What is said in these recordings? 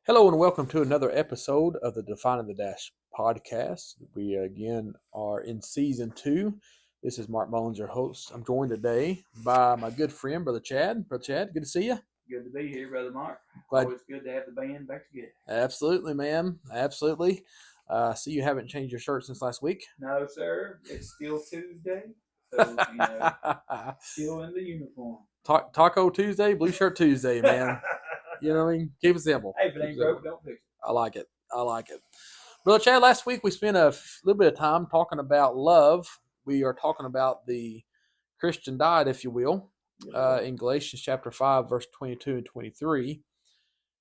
Hello and welcome to another episode of the Defining the Dash podcast. We again are in season two. This is Mark Mullins, your host. I'm joined today by my good friend, Brother Chad. Brother Chad, good to see you. Good to be here, Brother Mark. Glad, Always good to have the band back together. absolutely, man, absolutely. See, you haven't changed your shirt since last week. No, sir. It's still Tuesday, so still in the uniform. Taco Tuesday, Blue Shirt Tuesday, man. You know what I mean? Keep it simple. Hey, if it Keep it ain't simple. broke, don't fix it. I like it. I like it. Brother Chad, last week we spent a little bit of time talking about love. We are talking about the Christian diet, if you will, in Galatians chapter 5, verse 22 and 23.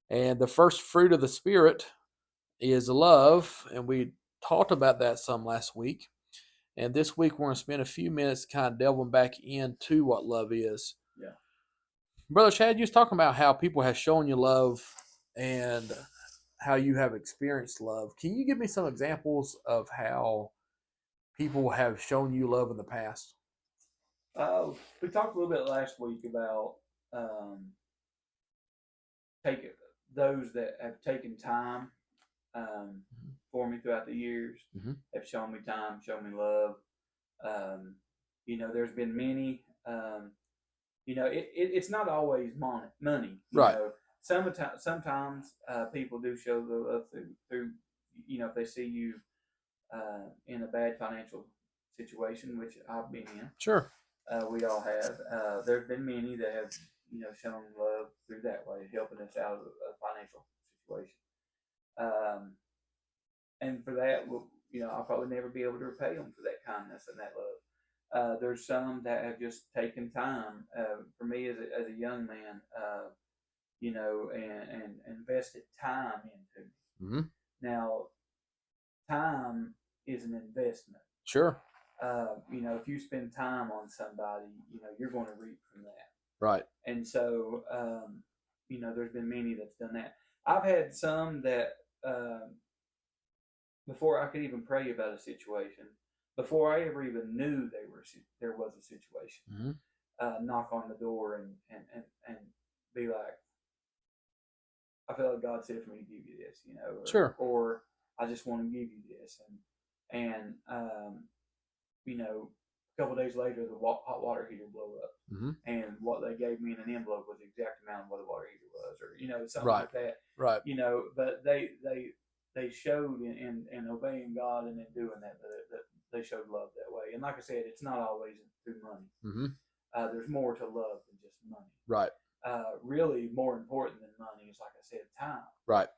And the first fruit of the Spirit is love. And we talked about that some last week. And this week we're going to spend a few minutes kind of delving back into what love is. Yeah. Brother Chad, you was talking about how people have shown you love and how you have experienced love. Can you give me some examples of how people have shown you love in the past? We talked a little bit last week about taking those that have taken time for me throughout the years, Mhm. have shown me time, shown me love. There's been many. It's not always money. Right. Sometimes people do show the love through if they see you in a bad financial situation, which I've been in. Sure. We all have. There's been many that have shown love through that way, helping us out of a financial situation. And for that, I'll probably never be able to repay them for that kindness and that love. There's some that have just taken time. For me, as a young man, and invested time into me. Mm-hmm. Now, time is an investment. Sure. If you spend time on somebody, you're going to reap from that. Right. And so, there's been many that's done that. I've had some that before I could even pray about a situation, before I ever even knew there was a situation, knock on the door and be like, I feel like God said for me to give you this, Sure. or I just want to give you this, and a couple of days later the hot water heater blew up, and what they gave me in an envelope was the exact amount of what the water heater was, or something Right. like that. Right. But they showed in obeying God and in doing that they showed love that way. And like I said, it's not always through money. There's more to love than just money. Right. Really, more important than money is, like I said, time. Right.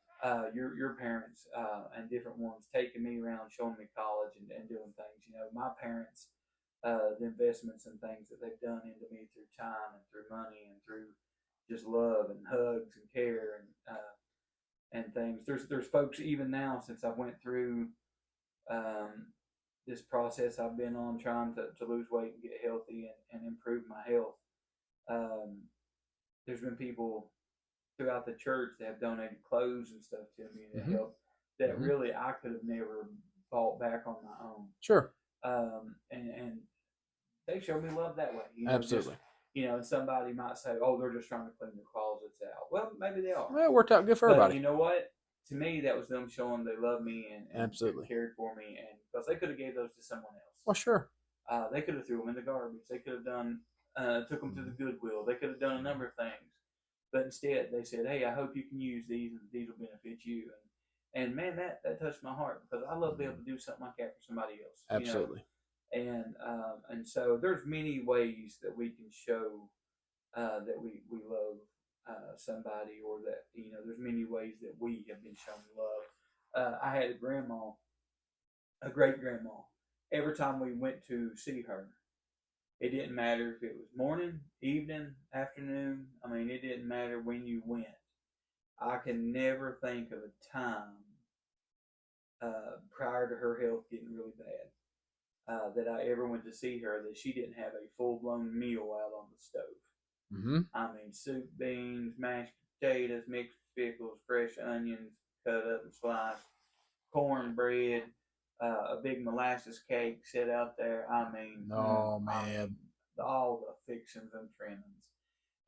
Your parents and different ones taking me around, showing me college and doing things. My parents, the investments and things that they've done into me through time and through money and through just love and hugs and care and things. There's folks even now since I went through this process I've been on trying to lose weight and get healthy and improve my health. There's been people throughout the church that have donated clothes and stuff to me to help that really I could have never bought back on my own. Sure. And they show me love that way. Absolutely. And somebody might say, "Oh, they're just trying to clean their closets out." Well, maybe they are. Well, it worked out good for But everybody. you know what? To me, that was them showing they love me and Absolutely cared for me, and because they could have gave those to someone else. Well, sure. They could have threw them in the garbage. They could have done took them to the Goodwill. They could have done a number of things, but instead they said, "Hey, I hope you can use these, and these will benefit you." And man, that touched my heart because I love to be able to do something like that for somebody else. Absolutely. And so there's many ways that we can show that we love somebody, or that there's many ways that we have been shown love. I had a great grandma. Every time we went to see her, it didn't matter if it was morning, evening, afternoon. I mean, it didn't matter when you went. I can never think of a time prior to her health getting really bad that I ever went to see her that she didn't have a full blown meal out on the stove. I mean, soup, beans, mashed potatoes, mixed pickles, fresh onions cut up and sliced, cornbread, a big molasses cake set out there. I mean, Oh man, all the fixings and trimmings.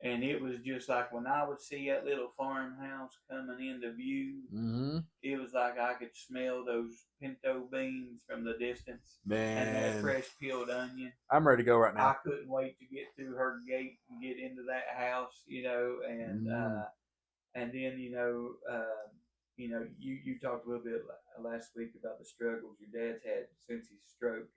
And it was just like when I would see that little farmhouse coming into view, Mm-hmm. it was like I could smell those pinto beans from the distance and that Man, fresh peeled onion. I'm ready to go right I now. couldn't wait to get through her gate and get into that house, Mm. and then you talked a little bit last week about the struggles your dad's had since his stroke,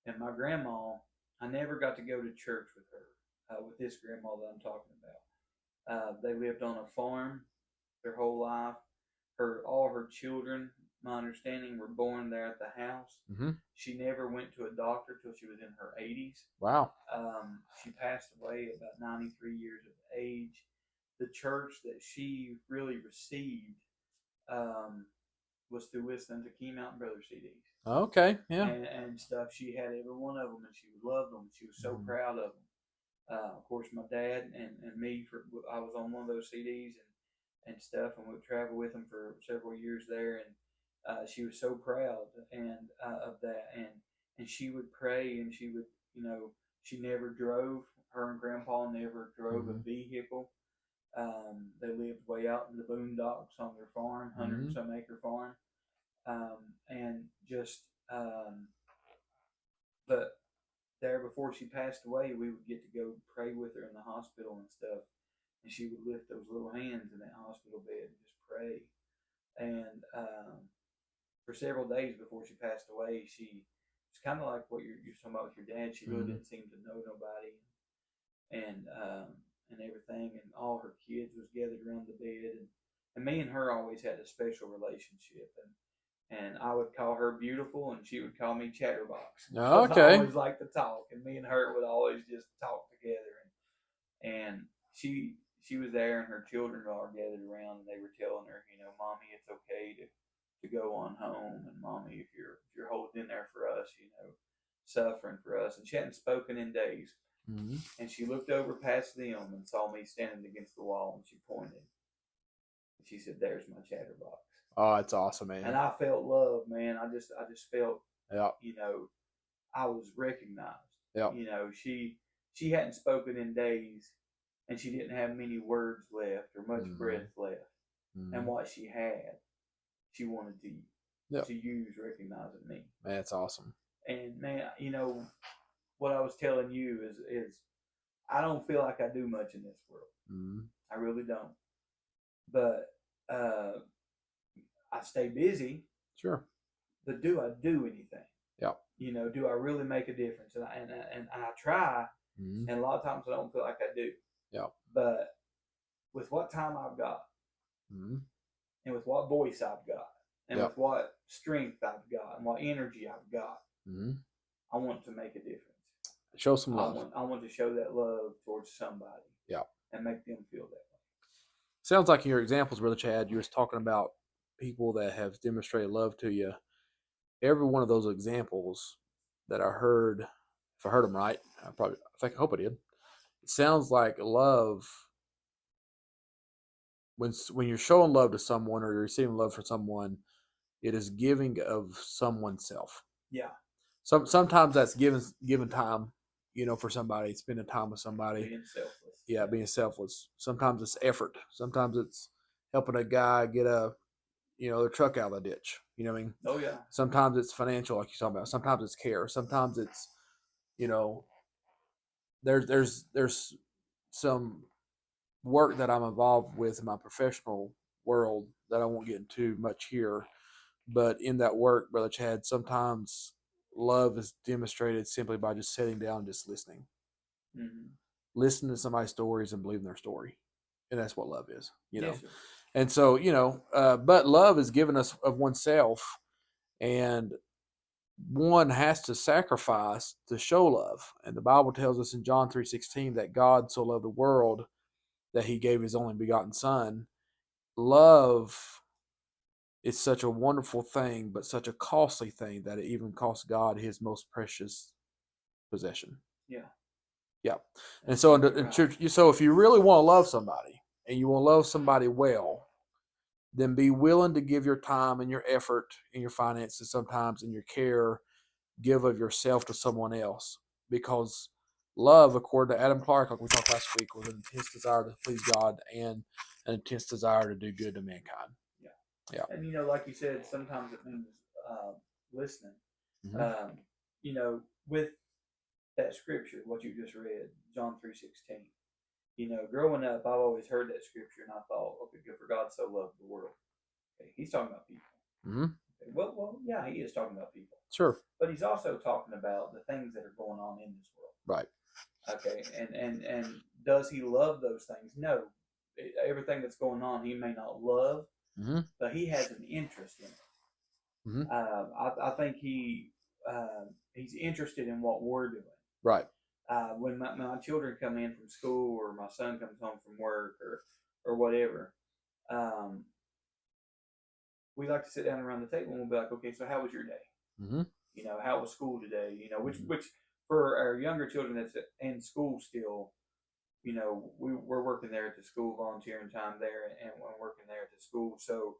and my grandma, I never got to go to church with her, with this grandma that I'm talking about. They lived on a farm their whole life. All her children, my understanding, were born there at the house. Mm-hmm. She never went to a doctor till she was in her 80s. Wow. She passed away at about 93 years of age. The church that she really received um, was through listening to Key Mountain Brothers CDs Okay. Yeah. and stuff. She had every one of them, and she loved them. She was so Mm-hmm. proud of them. Of course, my dad and me, I was on one of those CDs and stuff, and we traveled with them for several years there. And she was so proud of that, and she would pray, and she would, she never drove. Her and Grandpa never drove a Mm-hmm. vehicle. They lived way out in the boondocks on their farm, 100 and Mm-hmm. some acre farm, and just but there before she passed away, we would get to go pray with her in the hospital and stuff. And she would lift those little hands in that hospital bed and just pray. And for several days before she passed away, she was kind of like what you're talking about with your dad. She really Mm-hmm. didn't seem to know nobody, and everything. And all her kids was gathered around the bed, and me and her always had a special relationship. And I would call her beautiful, and she would call me chatterbox because I Okay. always liked to talk, and me and her would always just talk together. And she was there, and her children were all gathered around, and they were telling her, Mommy, it's okay to go on home, and Mommy, if you're holding in there for us, suffering for us. And she hadn't spoken in days, Mm-hmm. and she looked over past them and saw me standing against the wall, and she pointed, and she said, "There's my chatterbox." Oh, it's awesome, And man. I felt love, man. I just felt, Yeah. I was recognized. Yeah. She hadn't spoken in days, and she didn't have many words left or much Mm-hmm. breath left. Mm-hmm. And what she had, she wanted Yep. to use recognizing me. Man, it's awesome. And man, what I was telling you is I don't feel like I do much in this world. Mm-hmm. I really don't. But I stay busy. Sure. But do I do anything? Yeah. Do I really make a difference? And I try, Mm-hmm. and a lot of times I don't feel like I do. Yeah. But with what time I've got, Mm-hmm. and with what voice I've got, and Yep. with what strength I've got, and what energy I've got, Mm-hmm. I want to make a difference. Show some love. I want to show that love towards somebody. Yeah. And make them feel that way. Sounds like in your examples, Brother Chad, you were talking about people that have demonstrated love to you. Every one of those examples that I heard, if I heard them right, I hope I did. It sounds like love. When you're showing love to someone or you're receiving love from someone, it is giving of someone's self. Yeah. Sometimes that's giving time, for somebody, spending time with somebody. Being selfless. Yeah, being selfless. Sometimes it's effort. Sometimes it's helping a guy get the truck out of the ditch. You know what I mean? Oh yeah. Sometimes it's financial, like you're talking about. Sometimes it's care. Sometimes it's, there's some work that I'm involved with in my professional world that I won't get into much here. But in that work, Brother Chad, sometimes love is demonstrated simply by just sitting down and just listening. Mm-hmm. Listening to somebody's stories and believing their story. And that's what love is, Yes, sir. And so, but love is given us of oneself, and one has to sacrifice to show love. And the Bible tells us in John 3:16 that God so loved the world that he gave his only begotten son. Love is such a wonderful thing, but such a costly thing that it even cost God his most precious possession. Yeah. Yeah. And so, so if you really want to love somebody and you want to love somebody well, then be willing to give your time and your effort and your finances sometimes and your care, give of yourself to someone else, because love, according to Adam Clark, like we talked last week, was an intense desire to please God and an intense desire to do good to mankind. Yeah. And like you said, sometimes it means listening. Mm-hmm. With that scripture, what you just read, John 3:16. Growing up, I've always heard that scripture, and I thought, okay, good, for God so loved the world. Okay, he's talking about people. Mm-hmm. Okay, well, yeah, he is talking about people. Sure. But he's also talking about the things that are going on in this world. Right. Okay, and does he love those things? No. Everything that's going on, he may not love, mm-hmm. but he has an interest in it. Mm-hmm. I think he's interested in what we're doing. Right. When my children come in from school, or my son comes home from work, or whatever, we like to sit down around the table and we'll be like, okay, so how was your day? Mm-hmm. How was school today? Which for our younger children that's in school still, we're working there at the school, volunteering time there, and we're working there at the school. So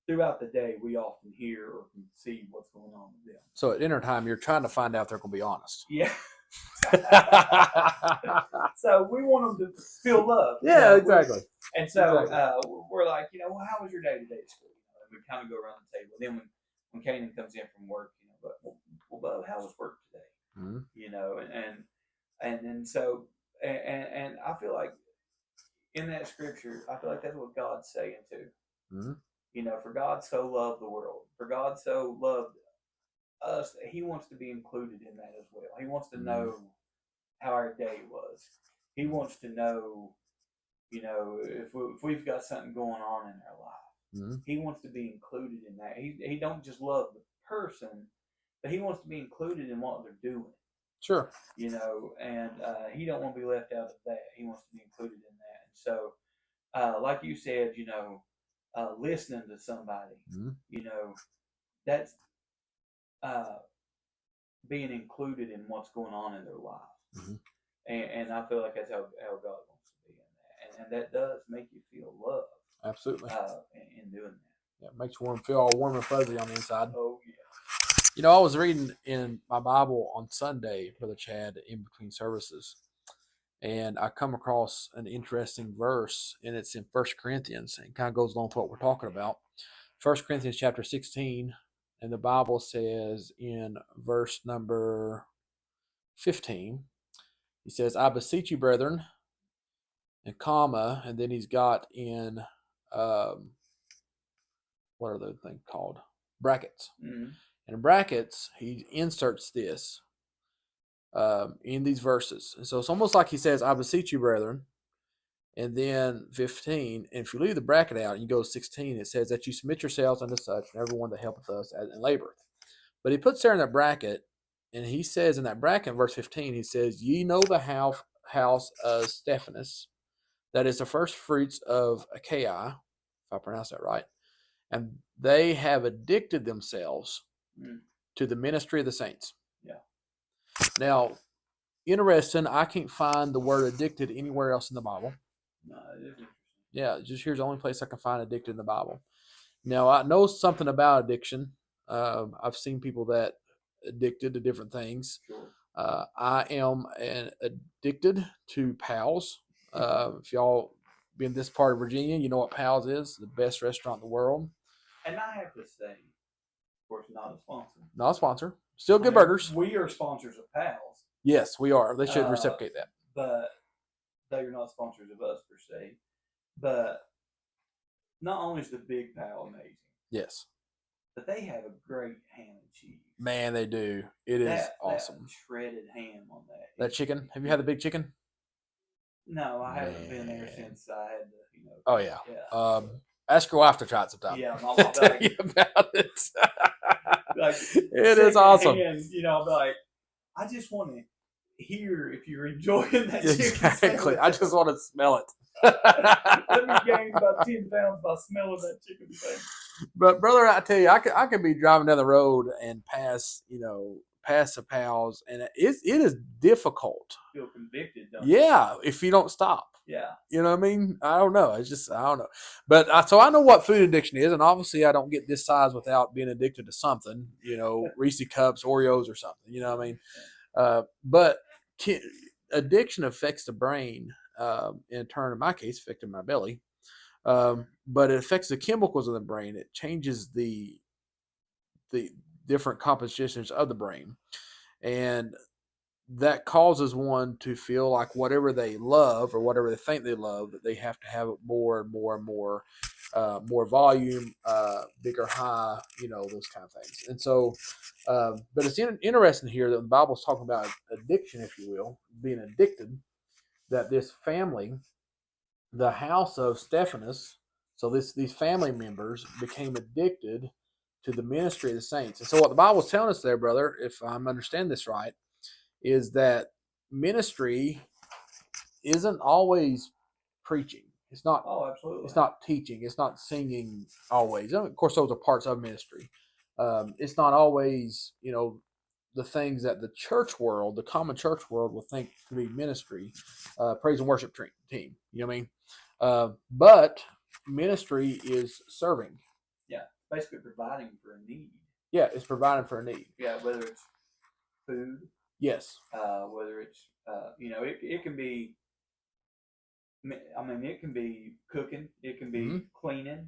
throughout the day, we often hear or can see what's going on with them. So at dinner time, you're trying to find out if they're going to be honest. Yeah. So we want them to feel love. Yeah, exactly. And so we're like, well, how was your day today at school? And we kind of go around the table. Then when Kanan comes in from work, well, Bub, how was work today? Mm-hmm. And so I feel like in that scripture, I feel like that's what God's saying too. Mm-hmm. For God so loved the world, for God so loved us, that he wants to be included in that as well. He wants to know how our day was. He wants to know, if we've got something going on in our life. Mm-hmm. He wants to be included in that. He don't just love the person, but he wants to be included in what they're doing. Sure. And he don't want to be left out of that. He wants to be included in that. And so, like you said, listening to somebody, that's being included in what's going on in their life. Mm-hmm. And I feel like that's how God wants to be in that. And that does make you feel love. Absolutely. In doing that. Yeah, it makes you feel all warm and fuzzy on the inside. Oh, yeah. I was reading in my Bible on Sunday, Brother Chad, in between services, and I come across an interesting verse, and it's in 1 Corinthians, and it kind of goes along with what we're talking about. 1 Corinthians chapter 16, and the Bible says in verse number 15, he says, I beseech you, brethren, and comma, and then he's got in, what are the things called? Brackets. Mm-hmm. And in brackets, he inserts this in these verses. And so it's almost like he says, I beseech you, brethren. And then 15, and if you leave the bracket out and you go to 16, it says that you submit yourselves unto such, and everyone that helpeth us and laboreth. But he puts there in that bracket, and he says in that bracket, in verse 15, he says, ye know the house of Stephanus, that is the first fruits of Achaia, if I pronounce that right. And they have addicted themselves to the ministry of the saints. Yeah. Now, interesting, I can't find the word addicted anywhere else in the Bible. No, it is interesting. Yeah, just here's the only place I can find addicted in the Bible. Now, I know something about addiction. I've seen people that addicted to different things. Sure. I am addicted to Pal's. If y'all been this part of Virginia, you know what Pal's is, the best restaurant in the world. And I have to say, of course, not a sponsor. Not a sponsor. Still good burgers. We are sponsors of Pal's. Yes, we are. They should reciprocate that. But they are not sponsors of us per se. But not only is the Big Pal amazing. Yes. But they have a great ham and cheese. Man, they do. It is awesome. That shredded ham on that. That chicken? Have you had the big chicken? No, I haven't been there since I had the, Oh, yeah. Ask your wife to try it sometime. Yeah, I'll tell you about it. It is awesome. I'll be like, I just want to hear if you're enjoying that chicken. Exactly. I just want to smell it. Let me gain about 10 pounds by smelling that chicken thing. But brother, I tell you, I could be driving down the road and pass the Pal's, and it is difficult. Feel convicted, don't you? Yeah, if you don't stop. Yeah. You know what I mean? I don't know. It's just, I don't know. But so I know what food addiction is, and obviously I don't get this size without being addicted to something, Reese Cups, Oreos or something, you know what I mean? But addiction affects the brain. In turn, in my case, affecting my belly. But it affects the chemicals in the brain. It changes the different compositions of the brain, and that causes one to feel like whatever they love or whatever they think they love, that they have to have it more and more and more, more volume, bigger, high, those kind of things. And so, but it's interesting here that the Bible's talking about addiction, if you will, being addicted. That this family, the house of Stephanus, so these family members became addicted to the ministry of the saints. And so, what the Bible's telling us there, brother, if I'm understanding this right, is that ministry isn't always preaching. It's not. Oh, absolutely. It's not teaching. It's not singing always. Of course, those are parts of ministry. It's not always, the things that the church world, the common church world, will think to be ministry, praise and worship team. You know what I mean? But ministry is serving. Yeah, basically providing for a need. Yeah, it's providing for a need. Yeah, whether it's food. Yes. Whether it's it can be. I mean, it can be cooking. It can be cleaning.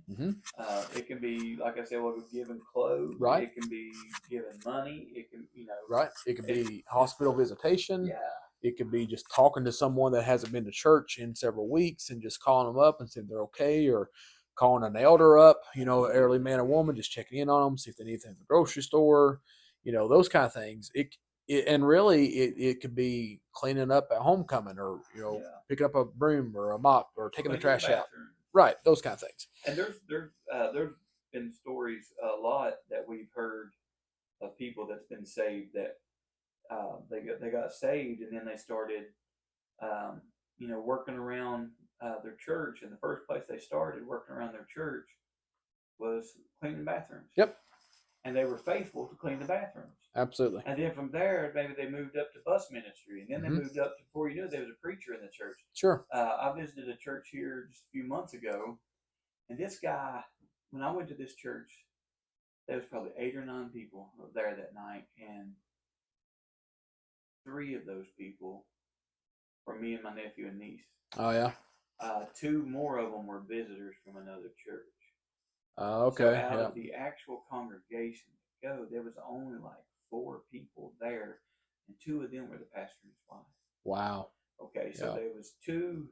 It can be, like I said, giving clothes. Right. It can be giving money. It can, Right. It could be hospital visitation. Yeah. It could be just talking to someone that hasn't been to church in several weeks and just calling them up and saying they're okay, or calling an elder up, elderly man or woman, just checking in on them, see if they need anything at the grocery store, those kind of things. And really, it could be cleaning up at homecoming, or picking up a broom or a mop, or taking the trash out. Right, those kind of things. And there's been stories a lot that we've heard of people that's been saved, that they got saved, and then they started working around their church. And the first place they started working around their church was cleaning bathrooms. Yep. And they were faithful to clean the bathrooms. Absolutely. And then from there, maybe they moved up to bus ministry, and then they moved up to, before you knew it, there was a preacher in the church. Sure. I visited a church here just a few months ago, and this guy, when I went to this church, there was probably 8 or 9 people there that night, and 3 of those people were me and my nephew and niece. Oh, yeah. 2 more of them were visitors from another church. Okay. So out of the actual congregation to go, there was only like 4 people there, and 2 of them were the pastor and his wife. Wow. Okay, so there was 2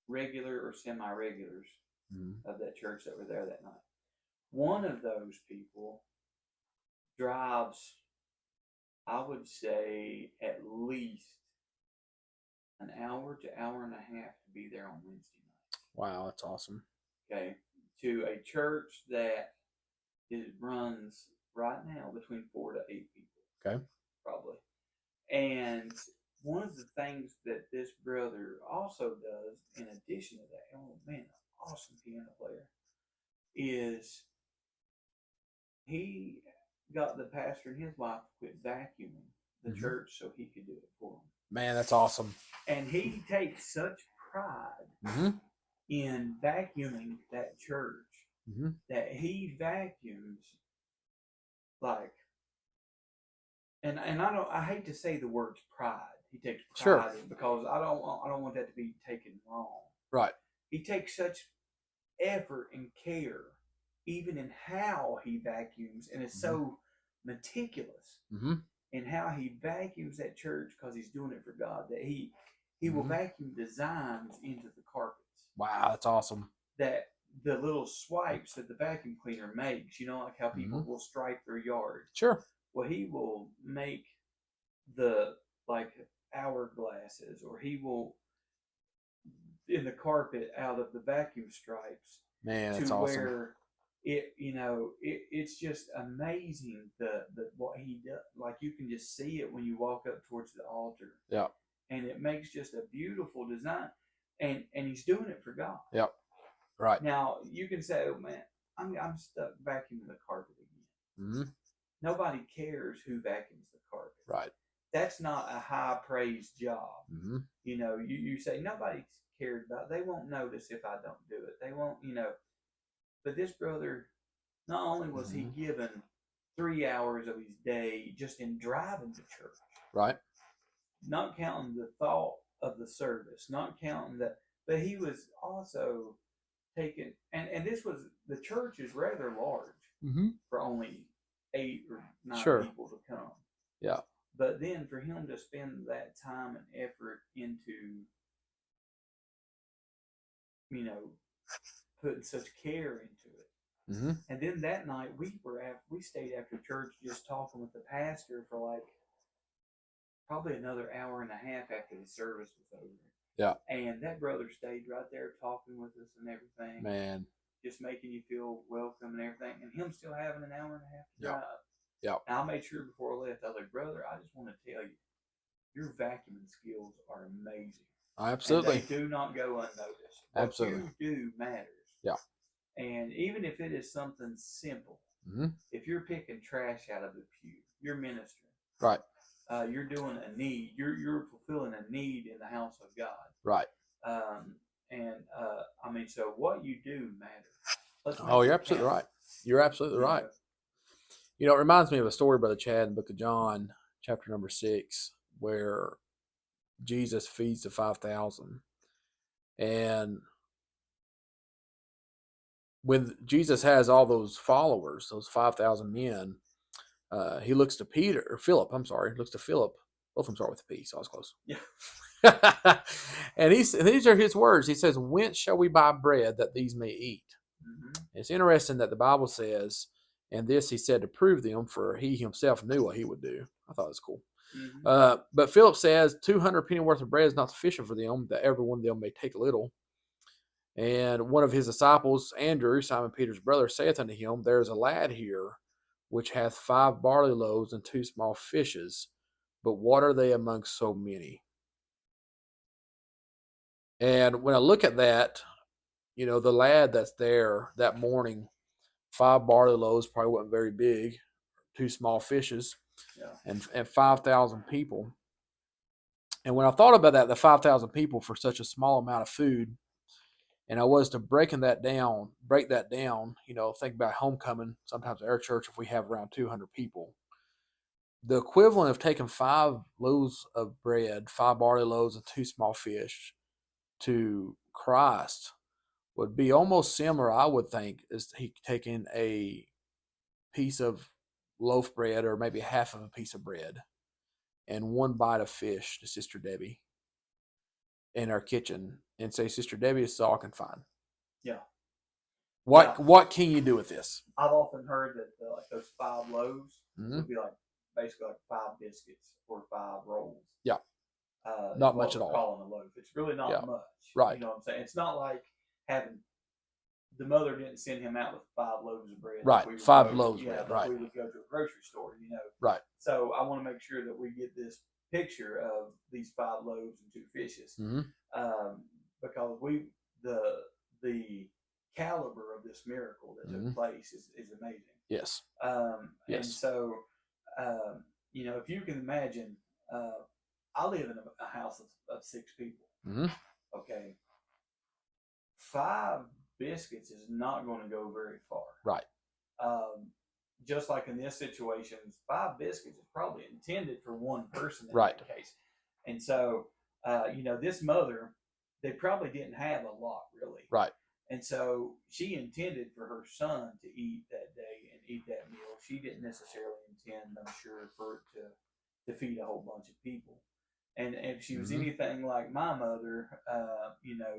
regular or semi-regulars of that church that were there that night. One of those people drives, I would say, at least an hour to hour and a half to be there on Wednesday night. Wow, that's awesome. Okay, to a church that runs right now between 4 to 8 people. Okay. Probably. And one of the things that this brother also does, in addition to that, oh man, awesome piano player, is he got the pastor and his wife to quit vacuuming the church so he could do it for them. Man, that's awesome. And he takes such pride in vacuuming that church that he vacuums like, and I hate to say the words pride. He takes pride in, because I don't want that to be taken wrong. Right. He takes such effort and care, even in how he vacuums, and is so meticulous in how he vacuums that church, because he's doing it for God, that he will vacuum designs into the carpets. Wow, that's awesome. That the little swipes that the vacuum cleaner makes, like how people will stripe their yard. Sure. Well, he will make the hourglasses, or he will in the carpet out of the vacuum stripes. Man, that's to awesome. Where it's just amazing the what he does. Like, you can just see it when you walk up towards the altar. Yeah. And it makes just a beautiful design, and he's doing it for God. Yep. Right. Now you can say, "Oh man, I'm stuck vacuuming the carpet again." Nobody cares who vacuums the carpet. Right. That's not a high praise job. You say nobody cares about it. They won't notice if I don't do it. They won't, But this brother, not only was he given 3 hours of his day just in driving to church. Right. not counting the thought of the service, not counting that, but he was also taking, and this was, the church is rather large Mm-hmm. for only 8 or 9 Sure. people to come. Yeah. But then for him to spend that time and effort into, putting such care into it. Mm-hmm. And then that night we stayed after church just talking with the pastor for like probably another hour and a half after the service was over. Yeah. And that brother stayed right there talking with us and everything. Man. Just making you feel welcome and everything. And him still having an hour and a half to Yeah. drive. Yeah. And I made sure before I left, I was like, brother, I just want to tell you, your vacuuming skills are amazing. Absolutely. And they do not go unnoticed. Absolutely. What you do matters. Yeah. And even if it is something simple, mm-hmm. if you're picking trash out of the pew, you're ministering. Right. You're doing a need. You're fulfilling a need in the house of God. Right. So what you do matters. Oh, you're absolutely right. You're absolutely right. It reminds me of a story, Brother Chad, in the book of John, chapter number 6, where Jesus feeds the 5,000. And when Jesus has all those followers, those 5,000 men, he looks to Philip. Looks to Philip. Both of them start with a P, so I was close. Yeah. And these are his words. He says, "Whence shall we buy bread that these may eat?" Mm-hmm. It's interesting that the Bible says, and this he said to prove them, for he himself knew what he would do. I thought it was cool. Mm-hmm. But Philip says, 200 penny worth of bread is not sufficient for them, that every one of them may take a little. And one of his disciples, Andrew, Simon Peter's brother, saith unto him, There is a lad here which hath 5 barley loaves and 2 small fishes, but what are they amongst so many? And when I look at that, the lad that's there that morning, 5 barley loaves probably wasn't very big, 2 small fishes, and 5,000 people. And when I thought about that, the 5,000 people for such a small amount of food, and I was to break that down, think about homecoming. Sometimes at our church, if we have around 200 people, the equivalent of taking 5 loaves of bread, 5 barley loaves, and 2 small fish to Christ would be almost similar, I would think, as he taking a piece of loaf bread or maybe half of a piece of bread and 1 bite of fish to Sister Debbie in our kitchen and say, Sister Debbie, it's all I can find. Yeah. What can you do with this? I've often heard that those 5 loaves mm-hmm. would be basically 5 biscuits or 5 rolls. Yeah. Not much at all. Calling a loaf. It's really not much. Right. You know what I'm saying? It's not like the mother didn't send him out with 5 loaves of bread. Right. 5 loaves of bread. Right. We would go to a grocery store, Right. So I want to make sure that we get this picture of these 5 loaves and 2 fishes. Mm-hmm. Because the caliber of this miracle that took place is amazing. Yes. And so, if you can imagine, I live in a house of 6 people. Mm-hmm. Okay. 5 biscuits is not going to go very far. Right. Just like in this situation, 5 biscuits is probably intended for 1 person in right. that case. And so, this mother, they probably didn't have a lot really. Right. And so she intended for her son to eat that day and eat that meal. She didn't necessarily intend, I'm sure, for it to feed a whole bunch of people. And if she was anything like my mother,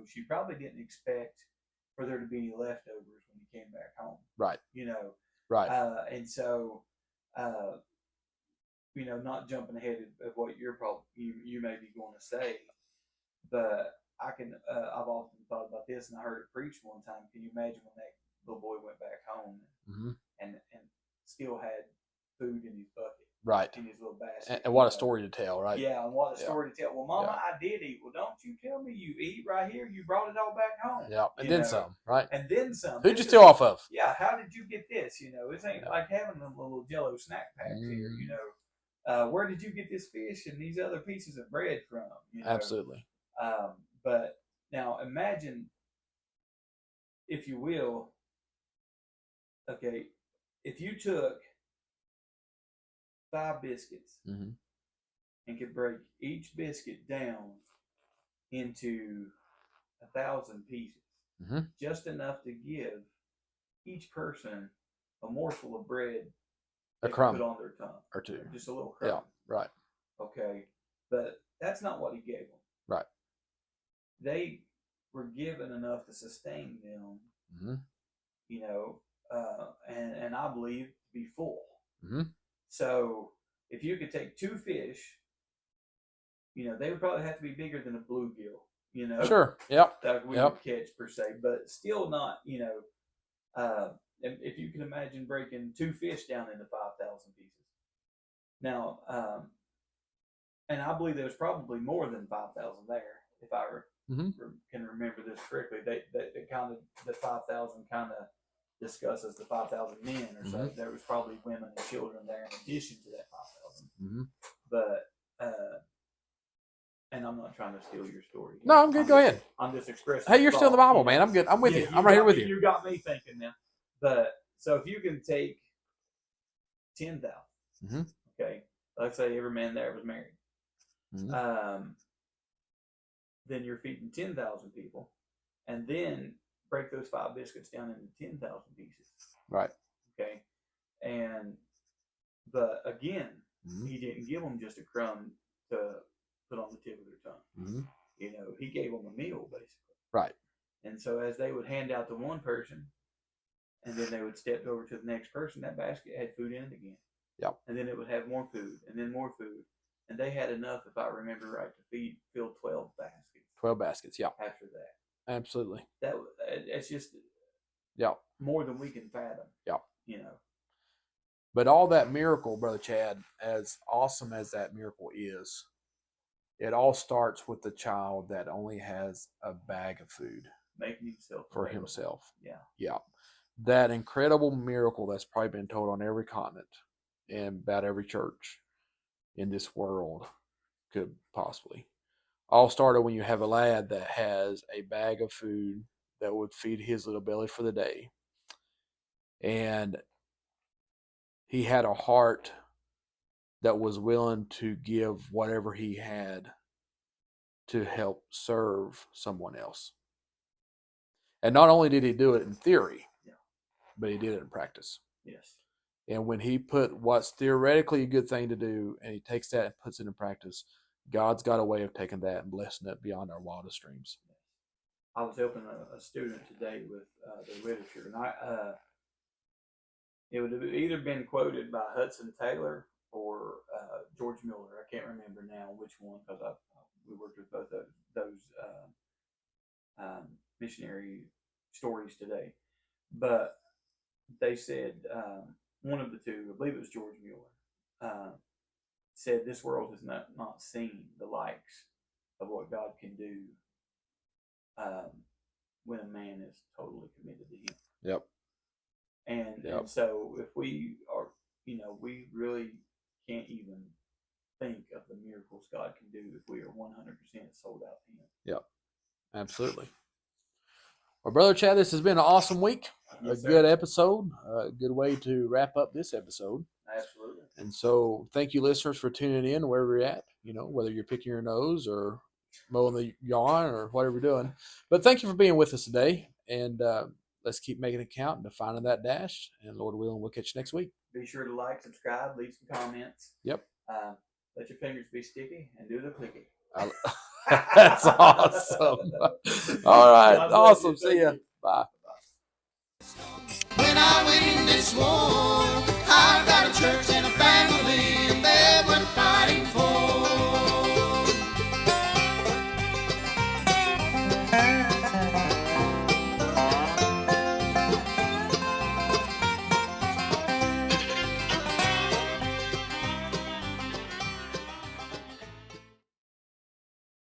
she probably didn't expect for there to be any leftovers when he came back home. Right. Right. And so, not jumping ahead of what you may be going to say, but I've often thought about this, and I heard it preached one time. Can you imagine when that little boy went back home and still had food in his bucket? Right. In his little basket. And what a story to tell, right? Yeah, and what a story to tell. Well, Mama, I did eat. Well, don't you tell me you eat right here. You brought it all back home. Yeah, and then some, right? And then some. Who'd you steal off of? Yeah, how did you get this? It ain't like having them little Jello snack packs here, where did you get this fish and these other pieces of bread from? Absolutely. But now imagine, if you will, okay, if you took 5 biscuits and could break each biscuit down into 1,000 pieces, just enough to give each person a morsel of bread a crumb put on their tongue or two, just a little crumb. Yeah, right. Okay, but that's not what he gave them. Right. They were given enough to sustain them, you know, and I believe to be full. So if you could take 2 fish, you know, they would probably have to be bigger than a bluegill, you know. Sure. Yep. That we would catch per se, but still not, you know. If you can imagine breaking 2 fish down into 5,000 pieces. Now, and I believe there was probably more than 5,000 there, if I can remember this correctly. They kind of, the 5,000 kind of discusses the 5,000 men or so. There was probably women and children there in addition to that 5,000. But and I'm not trying to steal your story. No, I'm good. Go ahead. I'm just expressing. Hey, you're still in the Bible, man. I'm good. I'm with you. I'm right here with you. You got me thinking now. But so if you can take 10,000, okay, let's say every man there was married, then you're feeding 10,000 people, and then break those 5 biscuits down into 10,000 pieces. Right. Okay. But again, he didn't give them just a crumb to put on the tip of their tongue. You know, he gave them a meal basically. Right. And so as they would hand out to one person, and then they would step over to the next person, that basket had food in it again. Yep. And then it would have more food, and then more food. And they had enough, if I remember right, to fill 12 baskets. 12 baskets, yeah. After that. Absolutely. It's just more than we can fathom. Yeah. You know. But all that miracle, Brother Chad, as awesome as that miracle is, it all starts with the child that only has a bag of food. Making himself for himself. Yeah. Yeah. That incredible miracle that's probably been told on every continent and about every church in this world could possibly. All started when you have a lad that has a bag of food that would feed his little belly for the day. And he had a heart that was willing to give whatever he had to help serve someone else. And not only did he do it in theory, but he did it in practice. Yes. And when he put what's theoretically a good thing to do, and he takes that and puts it in practice, God's got a way of taking that and blessing it beyond our wildest dreams. I was helping a student today with the literature, and it would have either been quoted by Hudson Taylor or George Miller. I can't remember now which one, because we worked with both those missionary stories today. But they said, one of the two, I believe it was George Mueller, said this world has not seen the likes of what God can do when a man is totally committed to Him. Yep. And so if we are, you know, we really can't even think of the miracles God can do if we are 100% sold out to Him. Yep. Absolutely. Well, Brother Chad, this has been an awesome week. Yes, good episode. A good way to wrap up this episode. Absolutely. And so thank you, listeners, for tuning in wherever you're at, you know, whether you're picking your nose or mowing the lawn or whatever you're doing. But thank you for being with us today. And let's keep making it count and defining that dash. And Lord willing, we'll catch you next week. Be sure to like, subscribe, leave some comments. Yep. Let your fingers be sticky and do the clicky. That's awesome. All right. Awesome. See ya. Bye. When I win this war.